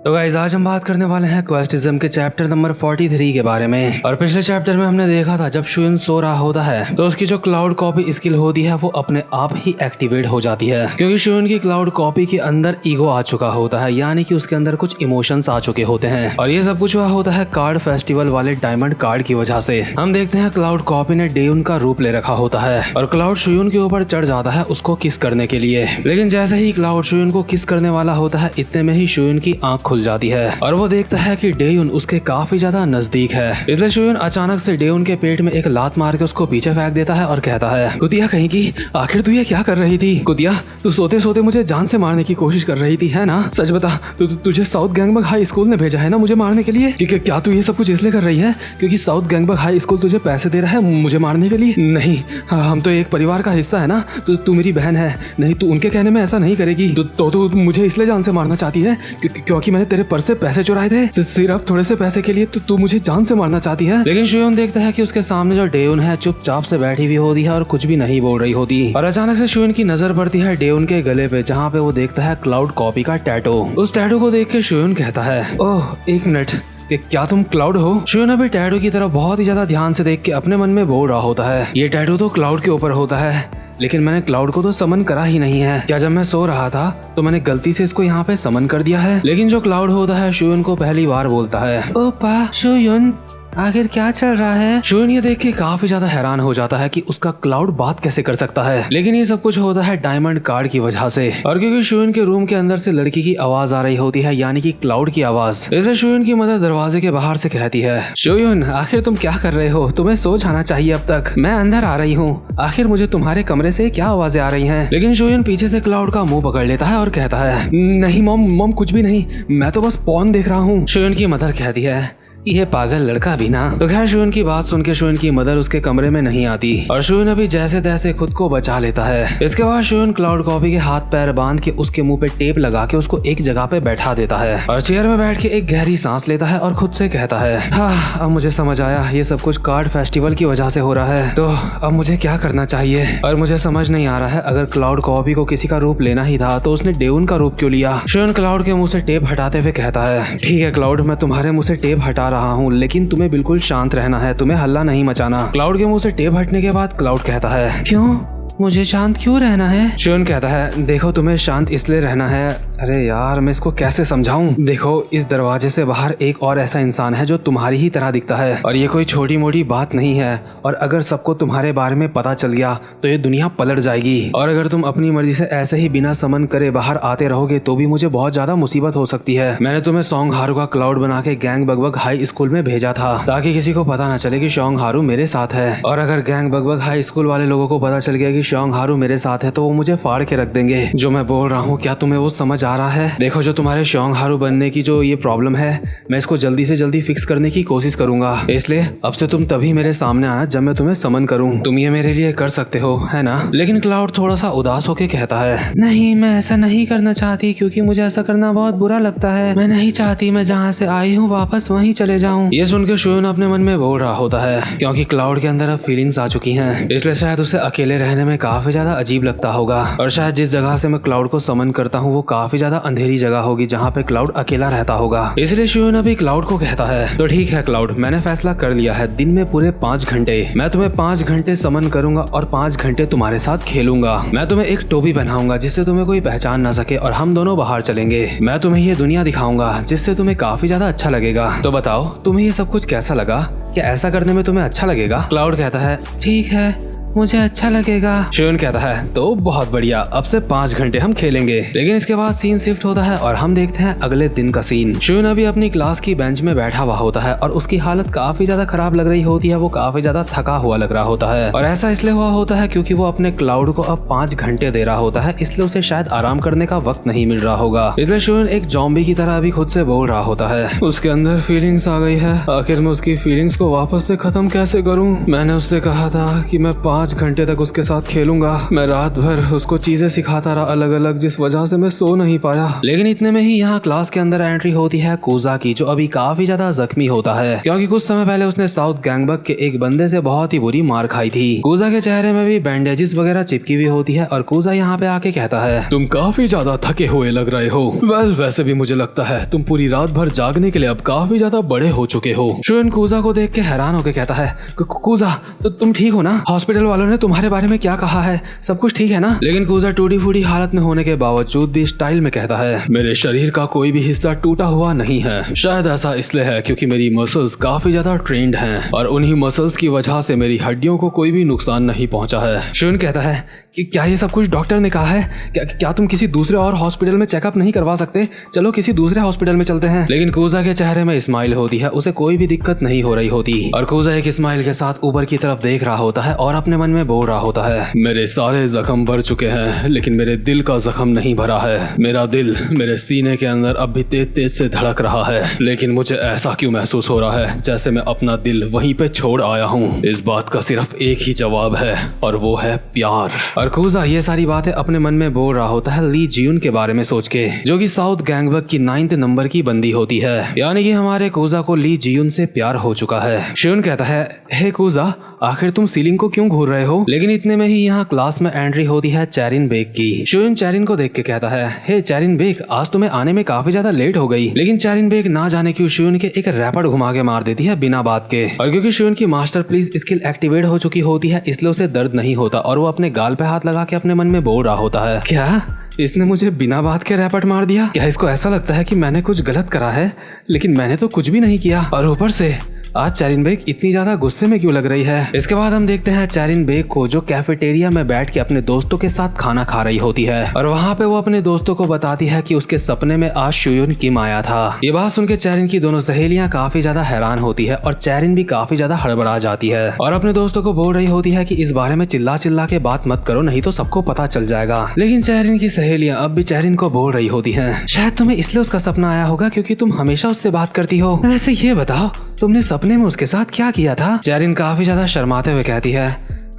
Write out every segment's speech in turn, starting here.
तो गाइस आज हम बात करने वाले हैं क्वेस्टिज्म के चैप्टर नंबर 43 के बारे में। और पिछले चैप्टर में हमने देखा था जब शुयन सो रहा होता है तो उसकी जो क्लाउड कॉपी स्किल होती है वो अपने आप ही एक्टिवेट हो जाती है, क्योंकि शुयन की क्लाउड कॉपी के अंदर ईगो आ चुका होता है, यानी कि उसके अंदर कुछ इमोशंस आ चुके होते हैं। और ये सब कुछ हुआ होता है कार्ड फेस्टिवल वाले डायमंड कार्ड की वजह से। हम देखते हैं क्लाउड कॉपी ने डेयुन का रूप ले रखा होता है और क्लाउड शुयन के ऊपर चढ़ जाता है उसको किस करने के लिए। लेकिन जैसे ही क्लाउड शुयन को किस करने वाला होता है इतने में ही शुयन की आंख खुल जाती है और वो देखता है कि डेयुन उसके काफी ज्यादा नजदीक है। इसलिए शुयन अचानक से डेयुन के पेट में एक लात मार के उसको पीछे फेंक देता है और कहता है, कुतिया कहीं की, आखिर तू ये क्या कर रही थी? कुतिया, तू सोते सोते मुझे जान से मारने की कोशिश कर रही थी, है ना? सच बता, तुझे साउथ गैंगबक हाई स्कूल ने भेजा है ना मुझे मारने के लिए? ठीक है, क्या तू ये सब कुछ इसलिए कर रही है क्योंकि साउथ गैंगबक हाई स्कूल तुझे पैसे दे रहा है मुझे मारने के लिए? नहीं, हम तो एक परिवार का हिस्सा है ना, तू मेरी बहन है। नहीं, तू उनके कहने में ऐसा नहीं करेगी। तो तू मुझे इसलिए जान से मारना चाहती है क्योंकि मैंने तेरे पर्स से पैसे चुराए थे? सिर्फ थोड़े से पैसे के लिए तू मुझे जान से मारना चाहती है? लेकिन शुयन देखता है कि उसके सामने जो डेयुन है चुपचाप से बैठी हुई होती है और कुछ भी नहीं बोल रही होती। और अचानक से शुयन की नजर पड़ती है डेयुन के गले पे, जहाँ पे वो देखता है क्लाउड कॉपी का टैटू। उस टैटू को देख के शुयन कहता है, ओह एक मिनट, क्या तुम क्लाउड हो? शुयन अभी टैटू की तरफ बहुत ही ज्यादा ध्यान से देख के अपने मन में बोल रहा होता है, ये टैटू तो क्लाउड के ऊपर होता है, लेकिन मैंने क्लाउड को तो समन करा ही नहीं है। क्या जब मैं सो रहा था तो मैंने गलती से इसको यहाँ पे समन कर दिया है? लेकिन जो क्लाउड होता है शुयन को पहली बार बोलता है, ओपा शुयन, आखिर क्या चल रहा है? शुयन ये देख के काफी ज्यादा हैरान हो जाता है कि उसका क्लाउड बात कैसे कर सकता है। लेकिन ये सब कुछ होता है डायमंड कार्ड की वजह से। और क्योंकि शुयन के रूम के अंदर से लड़की की आवाज आ रही होती है, यानी कि क्लाउड की आवाज। इसलिए शुयन की मदर दरवाजे के बाहर से कहती है, शुयन आखिर तुम क्या कर रहे हो? तुम्हें सो जाना चाहिए अब तक। मैं अंदर आ रही हूँ, आखिर मुझे तुम्हारे कमरे से क्या आवाजें आ रही है? लेकिन शुयन पीछे से क्लाउड का मुंह पकड़ लेता है और कहता है, नहीं मॉम कुछ भी नहीं, मैं तो बस पॉर्न देख रहा हूँ। शुयन की मदर कहती है, ये पागल लड़का भी ना। तो खैर शुयन की बात सुन के शुयन की मदर उसके कमरे में नहीं आती और शुयन अभी जैसे तैसे खुद को बचा लेता है। इसके बाद शुयन क्लाउड कॉपी के हाथ पैर बांध के उसके मुंह पे टेप लगा के उसको एक जगह पे बैठा देता है और चेयर में बैठ के एक गहरी सांस लेता है और खुद से कहता है, हाँ अब मुझे समझ आया, ये सब कुछ कार्ड फेस्टिवल की वजह से हो रहा है। तो अब मुझे क्या करना चाहिए? और मुझे समझ नहीं आ रहा है, अगर क्लाउड कॉपी को किसी का रूप लेना ही था तो उसने डेयुन का रूप क्यों लिया? शुयन क्लाउड के मुंह से टेप हटाते हुए कहता है, ठीक है क्लाउड, मैं तुम्हारे मुंह से टेप हटा रहा हूँ, लेकिन तुम्हें बिल्कुल शांत रहना है, तुम्हें हल्ला नहीं मचाना। क्लाउड के मुंह से टेप हटने के बाद क्लाउड कहता है, क्यों, मुझे शांत क्यों रहना है? शुयन कहता है, देखो तुम्हें शांत इसलिए रहना है, अरे यार मैं इसको कैसे समझाऊं? देखो इस दरवाजे से बाहर एक और ऐसा इंसान है जो तुम्हारी ही तरह दिखता है और ये कोई छोटी मोटी बात नहीं है। और अगर सबको तुम्हारे बारे में पता चल गया तो ये दुनिया पलट जाएगी। और अगर तुम अपनी मर्जी से ऐसे ही बिना समन करे बाहर आते रहोगे तो भी मुझे बहुत ज्यादा मुसीबत हो सकती है। मैंने तुम्हें सोंग हारू का क्लाउड बना के गैंग बगबग हाई स्कूल में भेजा था ताकि किसी को पता न चले कि सोंग हारू मेरे साथ है। और अगर गैंग बगबग हाई स्कूल वाले लोगों को पता चल गया कि सोंग हारू मेरे साथ है तो वो मुझे फाड़ के रख देंगे। जो मैं बोल रहा हूँ क्या तुम्हें वो समझ आ रहा है? देखो जो तुम्हारे सोंग हारू बनने की जो ये प्रॉब्लम है, मैं इसको जल्दी से जल्दी फिक्स करने की कोशिश करूंगा। इसलिए अब से तुम तभी मेरे सामने आना जब मैं तुम्हें समन करूं। तुम ये मेरे लिए कर सकते हो, है ना? लेकिन क्लाउड थोड़ा सा उदास होके कहता है, नहीं मैं ऐसा नहीं करना चाहती क्योंकि मुझे ऐसा करना बहुत बुरा लगता है। मैं नहीं चाहती मैं जहाँ से आई हूँ वापस वहीं चले जाऊँ। ये सुन के शुयन अपने मन में बोल रहा होता है, क्योंकि क्लाउड के अंदर अब फीलिंग्स आ चुकी हैं, इसलिए शायद उसे अकेले रहने में काफी ज्यादा अजीब लगता होगा। और शायद जिस जगह से मैं क्लाउड को समन करता हूँ वो काफी ज्यादा अंधेरी जगह होगी जहाँ पे क्लाउड अकेला रहता होगा। इसलिए शुयन अभी क्लाउड को कहता है, तो ठीक है क्लाउड, मैंने फैसला कर लिया है, दिन में पूरे 5 घंटे मैं तुम्हें 5 घंटे समन करूंगा और 5 घंटे तुम्हारे साथ खेलूंगा। मैं तुम्हें एक टोपी पहनाऊंगा जिससे तुम्हें कोई पहचान ना सके और हम दोनों बाहर चलेंगे। मैं तुम्हें ये दुनिया दिखाऊंगा जिससे तुम्हें काफी ज्यादा अच्छा लगेगा। तो बताओ तुम्हें ये सब कुछ कैसा लगा? क्या ऐसा करने में तुम्हें अच्छा लगेगा? क्लाउड कहता है, ठीक है मुझे अच्छा लगेगा। शुयन कहता है, तो बहुत बढ़िया, अब से 5 घंटे हम खेलेंगे। लेकिन इसके बाद सीन शिफ्ट होता है और हम देखते हैं अगले दिन का सीन। शुयन अभी अपनी क्लास की बेंच में बैठा हुआ होता है और उसकी हालत काफी ज्यादा खराब लग रही होती है, वो काफी ज्यादा थका हुआ लग रहा होता है। और ऐसा इसलिए हुआ होता है क्योंकि वो अपने क्लाउड को अब 5 घंटे दे रहा होता है, इसलिए उसे शायद आराम करने का वक्त नहीं मिल रहा होगा। इसलिए शुयन एक ज़ॉम्बी की तरह अभी खुद से बोल रहा होता है, उसके अंदर फीलिंग्स आ गई है, आखिर मैं उसकी फीलिंग्स को वापस से खत्म कैसे करूँ? मैंने उससे कहा था कि मैं 5 5 घंटे तक उसके साथ खेलूंगा। मैं रात भर उसको चीजें सिखाता रहा अलग अलग, जिस वजह से मैं सो नहीं पाया। लेकिन इतने में ही यहाँ क्लास के अंदर एंट्री होती है कूजा की, जो अभी काफी ज्यादा जख्मी होता है क्योंकि कुछ समय पहले उसने साउथ गैंगबक के एक बंदे से बहुत ही बुरी मार खाई थी। कूजा के चेहरे में भी बैंडेजेस वगैरह चिपकी हुई होती है और कूजा यहाँ पे आके कहता है, तुम काफी ज्यादा थके हुए लग रहे हो। वेल, वैसे भी मुझे लगता है तुम पूरी रात भर जागने के लिए अब काफी ज्यादा बड़े हो चुके हो। शुयन कूजा को देख के हैरान होकर कहता है, कूजा तो तुम ठीक हो ना? हॉस्पिटल वालों ने तुम्हारे बारे में क्या कहा है? सब कुछ ठीक है ना? लेकिन कूजा टूटी फूटी हालत में होने के बावजूद भी स्टाइल में कहता है, मेरे शरीर का कोई भी हिस्सा टूटा हुआ नहीं है। शायद ऐसा इसलिए है क्योंकि मेरी मसल्स काफी ज्यादा ट्रेंड हैं और उन्हीं मसल्स की वजह से मेरी हड्डियों को कोई भी नुकसान नहीं पहुंचा है। शुयन कहता है कि क्या ये सब कुछ डॉक्टर ने कहा है? क्या तुम किसी दूसरे और हॉस्पिटल में चेकअप नहीं करवा सकते? चलो किसी दूसरे हॉस्पिटल में चलते हैं। लेकिन कूजा के चेहरे में स्माइल होती है, उसे कोई भी दिक्कत नहीं हो रही होती और कूजा एक स्माइल के साथ ऊपर की तरफ देख रहा होता है और अपने मन में बोल रहा होता है, मेरे सारे जख्म भर चुके हैं लेकिन मेरे दिल का जख्म नहीं भरा है। मेरा दिल मेरे सीने के अंदर अब भी तेज तेज से धड़क रहा है, लेकिन मुझे ऐसा क्यों महसूस हो रहा है जैसे मैं अपना दिल वहीं पे छोड़ आया हूँ। इस बात का सिर्फ एक ही जवाब है और वो है प्यार। और कूजा ये सारी बातें अपने मन में बोल रहा होता है ली जियुन के बारे में सोच के, जो कि साउथ गैंगबक की 9th नंबर की बंदी होती है। यानी कि हमारे कूजा को ली जियुन से प्यार हो चुका है। शियुन कहता है, हे कूजा, आखिर तुम सीलिंग को क्यों घूर रहे हो? लेकिन इतने में ही यहाँ क्लास में एंट्री होती है चैरिन बेक की। शियुन चैरिन को देख के कहता है, हे चैरिन बेक, आज तुम्हें आने में काफी ज्यादा लेट हो गई। लेकिन चैरिन बेक ना जाने क्यों शियुन के एक रैपट घुमा के मार देती है बिना बात के। और क्योंकि शियुन की मास्टर प्लीज स्किल एक्टिवेट हो चुकी होती है इसलिए उसे दर्द नहीं होता और वो अपने गाल पे हाथ लगा के अपने मन में बोल रहा होता है, क्या इसने मुझे बिना बात के रैपट मार दिया? क्या इसको ऐसा लगता है कि मैंने कुछ गलत करा है? लेकिन मैंने तो कुछ भी नहीं किया। और ऊपर से आज चैरिन बेक इतनी ज्यादा गुस्से में क्यों लग रही है? इसके बाद हम देखते हैं चैरिन बेक को, जो कैफेटेरिया में बैठ के अपने दोस्तों के साथ खाना खा रही होती है और वहाँ पे वो अपने दोस्तों को बताती है कि उसके सपने में आज शुयुन किम आया था। ये बात सुनकर चैरिन की दोनों सहेलियां काफी ज्यादा हैरान होती है और चैरिन भी काफी ज्यादा हड़बड़ा जाती है और अपने दोस्तों को बोल रही होती है कि इस बारे में चिल्ला चिल्ला के बात मत करो, नहीं तो सबको पता चल जाएगा। लेकिन चैरिन की सहेलियां अब भी चैरिन को बोल रही होती है, शायद तुम्हें इसलिए उसका सपना आया होगा क्योंकि तुम हमेशा उससे बात करती हो। वैसे ये बताओ, तुमने सपने में उसके साथ क्या किया था? चैरिन काफी ज्यादा शर्माते हुए कहती है,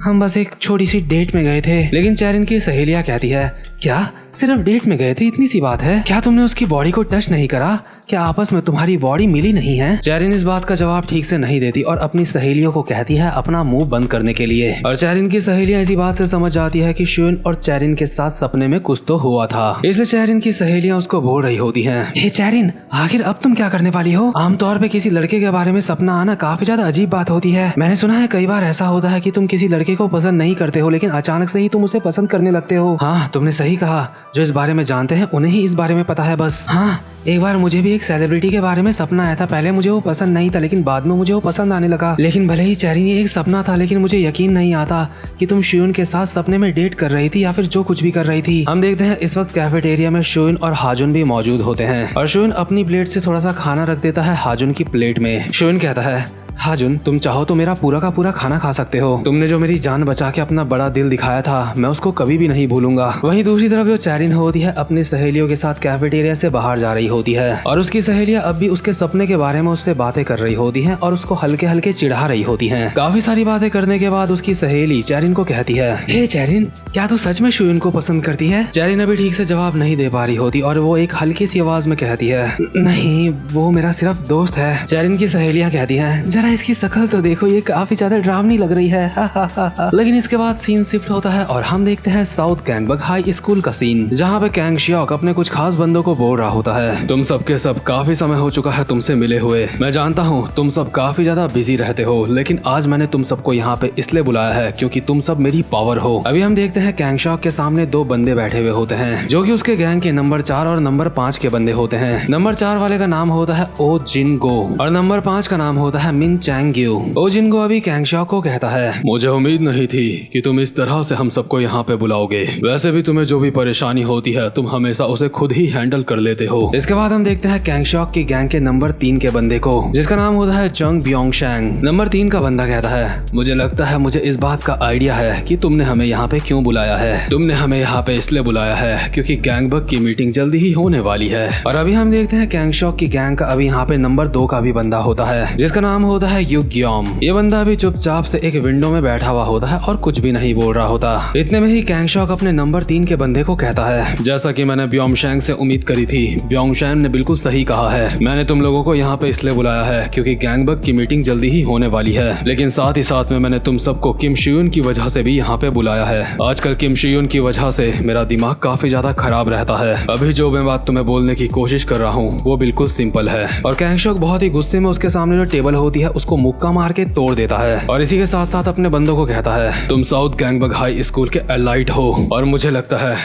हम बस एक छोटी सी डेट में गए थे। लेकिन चैरिन की सहेलियां कहती है, क्या सिर्फ डेट में गए थे? इतनी सी बात है? क्या तुमने उसकी बॉडी को टच नहीं करा? क्या आपस में तुम्हारी बॉडी मिली नहीं है? चैरिन इस बात का जवाब ठीक से नहीं देती और अपनी सहेलियों को कहती है अपना मुंह बंद करने के लिए। और चैरिन की सहेलियां इसी बात से समझ जाती है कि शुयुन और चैरिन के साथ सपने में कुछ तो हुआ था, इसलिए चैरिन की सहेलियां उसको बोल रही होती है, हे चैरिन, आखिर अब तुम क्या करने वाली हो? आमतौर पे किसी लड़के के बारे में सपना आना काफी ज्यादा अजीब बात होती है। मैंने सुना है कई बार ऐसा होता है कि तुम किसी लड़के को पसंद नहीं करते हो लेकिन अचानक से ही तुम उसे पसंद करने लगते हो। हाँ, तुमने सही कहा, जो इस बारे में जानते हैं उन्हें ही इस बारे में पता है बस। हाँ, एक बार मुझे भी एक सेलिब्रिटी के बारे में सपना आया था। पहले मुझे वो पसंद नहीं था लेकिन बाद में मुझे वो पसंद आने लगा। लेकिन भले ही चैरिन ये एक सपना था लेकिन मुझे यकीन नहीं आता कि तुम शुयुन के साथ सपने में डेट कर रही थी या फिर जो कुछ भी कर रही थी। हम देखते हैं इस वक्त कैफेटेरिया में शुयुन और हाजुन भी मौजूद होते हैं और शुयुन अपनी प्लेट से थोड़ा सा खाना रख देता है हाजुन की प्लेट में। शुयुन कहता है, हाजुन, तुम चाहो तो मेरा पूरा का पूरा खाना खा सकते हो। तुमने जो मेरी जान बचा के अपना बड़ा दिल दिखाया था, मैं उसको कभी भी नहीं भूलूंगा। वहीं दूसरी तरफ जो चैरिन होती है अपनी सहेलियों के साथ कैफेटेरिया से बाहर जा रही होती है और उसकी सहेलियां अब भी उसके सपने के बारे में उससे बातें कर रही होती हैं और उसको हल्के हल्के चिढ़ा रही होती हैं। काफी सारी बातें करने के बाद उसकी सहेली चैरिन को कहती है, हे चैरिन, क्या तू सच में शुयुन को पसंद करती है? चैरिन अभी ठीक से जवाब नहीं दे पा रही होती और वो एक हल्की सी आवाज में कहती है, नहीं, वो मेरा सिर्फ दोस्त है। चैरिन की सहेलियां कहती है, जरा इसकी शक्ल तो देखो, ये काफी ज्यादा डरावनी लग रही है। लेकिन इसके बाद सीन शिफ्ट होता है और हम देखते हैं साउथ गैंगबक हाई स्कूल का सीन, जहाँ पे कैंग शियोक अपने कुछ खास बंदों को बोल रहा होता है, तुम सबके सब काफी समय हो चुका है तुमसे मिले हुए। मैं जानता हूँ तुम सब काफी ज्यादा बिजी रहते हो लेकिन आज मैंने तुम सबको यहाँ पे इसलिए बुलाया है क्योंकि तुम सब मेरी पावर हो। अभी हम देखते हैं कैंग शियोक के सामने दो बंदे बैठे हुए होते हैं जो कि उसके गैंग के नंबर 4 और नंबर 5 के बंदे होते हैं। नंबर 4 वाले का नाम होता है ओ जिन गो और नंबर 5 का नाम होता है मिन चैंग्यू। ओ जिन गो अभी कैंग शियोक को कहता है, मुझे उम्मीद नहीं थी कि तुम इस तरह से हम सबको यहाँ पे बुलाओगे। वैसे भी तुम्हें जो भी परेशानी होती है तुम हमेशा उसे खुद ही हैंडल कर लेते हो। इसके बाद हम देखते हैं कैंग शियोक की गैंग के नंबर 3 के बंदे को जिसका नाम होता है चंग ब्योंगशैंग। नंबर 3 का बंदा कहता है, मुझे लगता है मुझे इस बात का आइडिया है कि तुमने हमें यहाँ पे क्यों बुलाया है। तुमने हमें यहाँ पे इसलिए बुलाया है क्योंकि गैंगबक की मीटिंग जल्दी ही होने वाली है। और अभी हम देखते हैं कैंग शियोक की गैंग का अभी यहाँ पे नंबर 2 का भी बंदा होता है जिसका नाम होता है युग्योम। ये बंदा भी चुपचाप से एक विंडो में बैठा हुआ होता है और कुछ भी नहीं बोल रहा होता। इतने में ही कैंगशॉक अपने नंबर 3 के बंदे को कहता है, जैसा कि मैंने ब्योंगशैंग से उम्मीद करी थी, ब्योंगशैंग ने बिल्कुल सही कहा है। मैंने तुम लोगों को यहाँ पे इसलिए बुलाया है क्योंकि गैंगबक की मीटिंग जल्दी ही होने वाली है, लेकिन साथ ही साथ में मैंने तुम सबको किम शियुन की वजह से भी यहाँ पे बुलाया है। आजकल किम शियुन की वजह से मेरा दिमाग काफी ज्यादा खराब रहता है। अभी जो मैं बात तुम्हें बोलने की कोशिश कर रहा हूँ वो बिल्कुल सिंपल है। और कैंगशॉक बहुत ही गुस्से में उसके सामने जो टेबल होती है उसको मुक्का मार के तोड़ देता है और इसी के साथ साथ अपने बंदों को कहता है, तुम साउथ गैंगबक हाई स्कूल के एलाइट हो और मुझे लगता है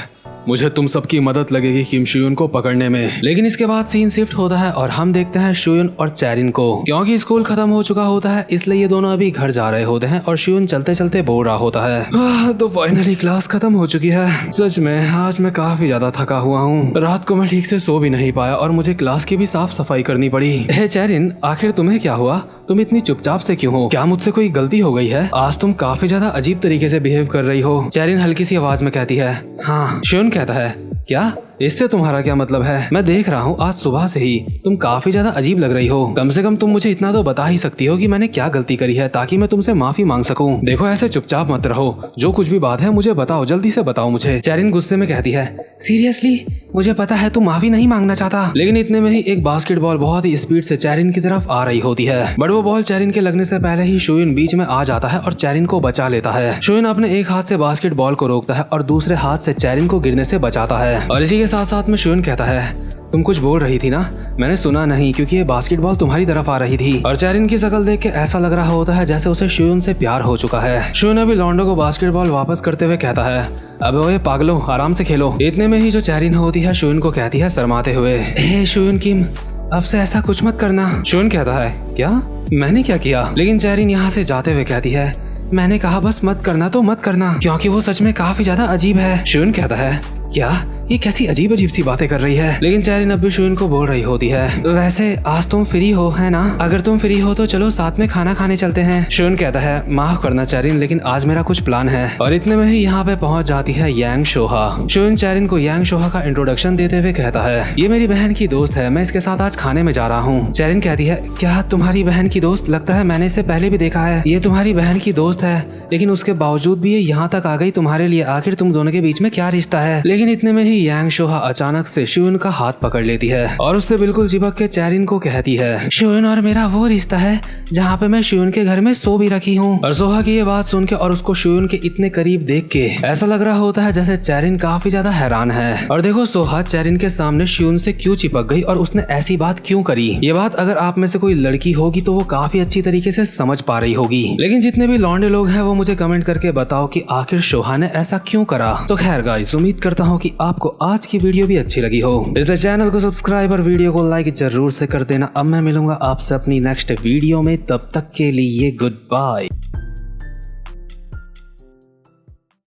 मुझे तुम सबकी मदद लगेगी किम शियुन को पकड़ने में। लेकिन इसके बाद सीन शिफ्ट होता है और हम देखते हैं शियुन और चैरिन को। क्योंकि स्कूल खत्म हो चुका होता है इसलिए ये दोनों अभी घर जा रहे होते हैं और शियुन चलते चलते बोल रहा होता है, तो फाइनली क्लास खत्म हो चुकी है। सच में आज मैं काफी ज्यादा थका हुआ हूँ। रात को मैं ठीक से सो भी नहीं पाया और मुझे क्लास की भी साफ सफाई करनी पड़ी। हे चैरिन, आखिर तुम्हें क्या हुआ? तुम इतनी चुपचाप से क्यों हो? क्या मुझसे कोई गलती हो गई है? आज तुम काफी ज्यादा अजीब तरीके से बिहेव कर रही हो। चैरिन हल्की सी आवाज में कहती है, हाँ। शियुन कहता है, क्या? इससे तुम्हारा क्या मतलब है? मैं देख रहा हूँ आज सुबह से ही तुम काफी ज्यादा अजीब लग रही हो। कम से कम तुम मुझे इतना तो बता ही सकती हो कि मैंने क्या गलती करी है ताकि मैं तुमसे माफी मांग सकूं। देखो ऐसे चुपचाप मत रहो, जो कुछ भी बात है मुझे बताओ, जल्दी से बताओ मुझे। चैरिन गुस्से में कहती है, सीरियसली मुझे पता है तू माफी नहीं मांगना चाहता। लेकिन इतने में ही एक बास्केटबॉल बहुत ही स्पीड से चैरिन की तरफ आ रही होती है, बट वो बॉल चैरिन के लगने से पहले ही शियुन बीच में आ जाता है और चैरिन को बचा लेता है। शियुन अपने एक हाथ से बास्केटबॉल को रोकता है और दूसरे हाथ से चैरिन को गिरने से बचाता है। और इसी के साथ साथ में शियुन कहता है, तुम कुछ बोल रही थी ना? मैंने सुना नहीं क्योंकि ये बास्केटबॉल तुम्हारी तरफ आ रही थी। और चैरिन की शक्ल देख के ऐसा लग रहा होता है जैसे उसे शियुन से प्यार हो चुका है। शियुन अभी लॉन्डो को बास्केटबॉल वापस करते हुए कहता है, अबे ओए पागलो, आराम से खेलो। इतने में ही जो चैरिन होती है शियुन को कहती है शर्माते हुए, हे शियुन किम, अब से ऐसा कुछ मत करना। शियुन कहता है, क्या? मैंने क्या किया? लेकिन चैरिन यहाँ से जाते हुए कहती है, मैंने कहा बस मत करना तो मत करना, क्योंकि वो सच में काफी ज्यादा अजीब है। शियुन कहता है, क्या? ये कैसी अजीब अजीब सी बातें कर रही है। लेकिन चैरिन अब भी शियुन को बोल रही होती है, वैसे आज तुम फ्री हो है ना? अगर तुम फ्री हो तो चलो साथ में खाना खाने चलते हैं। शियुन कहता है, माफ करना चैरिन, लेकिन आज मेरा कुछ प्लान है। और इतने में ही यहाँ पे पहुंच जाती है यांग शोहा। शियुन चैरिन को यांग शोहा का इंट्रोडक्शन देते हुए कहता है, ये मेरी बहन की दोस्त है, मैं इसके साथ आज खाने में जा रहा हूँ। चैरिन कहती है, क्या तुम्हारी बहन की दोस्त? लगता है मैंने इसे पहले भी देखा है। ये तुम्हारी बहन की दोस्त है लेकिन उसके बावजूद भी ये यहाँ तक आ गई तुम्हारे लिए, आखिर तुम दोनों के बीच में क्या रिश्ता है? लेकिन इतने में ही यांग शोहा अचानक से शियुन का हाथ पकड़ लेती है और उससे बिल्कुल चिपक के चैरिन को कहती है, शियुन और मेरा वो रिश्ता है जहाँ पे मैं शियुन के घर में सो भी रखी हूँ। और सोहा की ये बात सुन के और उसको शियुन के इतने करीब देख के ऐसा लग रहा होता है जैसे चैरिन काफी ज्यादा हैरान है। और देखो सोहा चैरिन के सामने शियुन से क्यों चिपक गई और उसने ऐसी बात क्यों करी। ये बात अगर आप में से कोई लड़की होगी तो वो काफी अच्छी तरीके से समझ पा रही होगी। लेकिन जितने भी लौंडे लोग हैं वो मुझे कमेंट करके बताओ कि आखिर सोहा ने ऐसा क्यों करा। तो खैर गाइस, उम्मीद करता हूँ कि आपको आज की वीडियो भी अच्छी लगी हो, इसलिए चैनल को सब्सक्राइब और वीडियो को लाइक जरूर से कर देना। अब मैं मिलूंगा आपसे अपनी नेक्स्ट वीडियो में, तब तक के लिए गुड बाय।